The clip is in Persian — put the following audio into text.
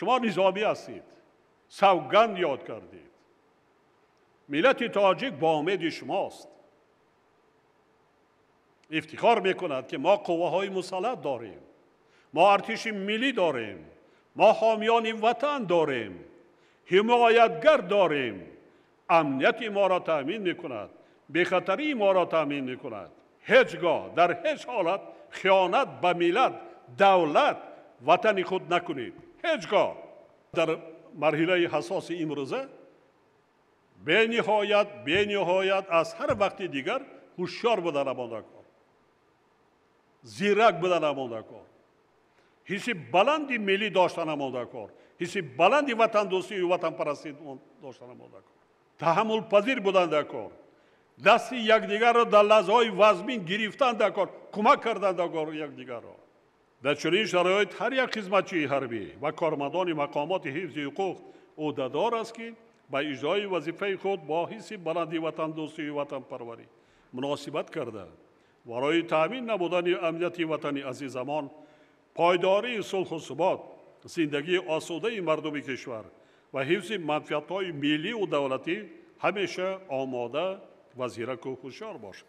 شما نظامی هستید، سوگند یاد کردید. ملت تاجیک با امید شماست. افتخار میکند که ما قوه های مسلح داریم، ما ارتش ملی داریم، ما حامیان وطن داریم، حمایتگر داریم. امنیت ما را تامین میکند، بی‌خطری ما را تامین میکند. هیچگاه در هیچ حالت خیانت به ملت، دولت، وطن خود نکنید. هیچگاه. در مرحله حساس امروزه به نهایت از هر وقت دیگر هوشیار بودن نمانده کار، زیرک بودن نمانده کار، حس بلندی ملی داشتن نمانده کار، حس بلندی وطن دوستی و وطن پرستی داشتن نمانده کار، تحمل پذیر بودن در کار، دست یکدیگر را در لحظه‌های وزمین گرفتن در کار، کمک کردن در کار یکدیگر را. در چنین شرایط هر یک خدمتچی حربی و کارمندان مقامات حفظ حقوق عهده‌دار است که به اجرای وظیفه خود با حس بلندی وطن دوستی و وطن پروری مناسبت کرده. برای تامین نمودن امنیت وطن عزیزمان، پایداری صلح و ثبات، زندگی آسوده مردم کشور و حفظ منفعت‌های ملی و دولتی همیشه آماده و زیرک و هوشیار باشد.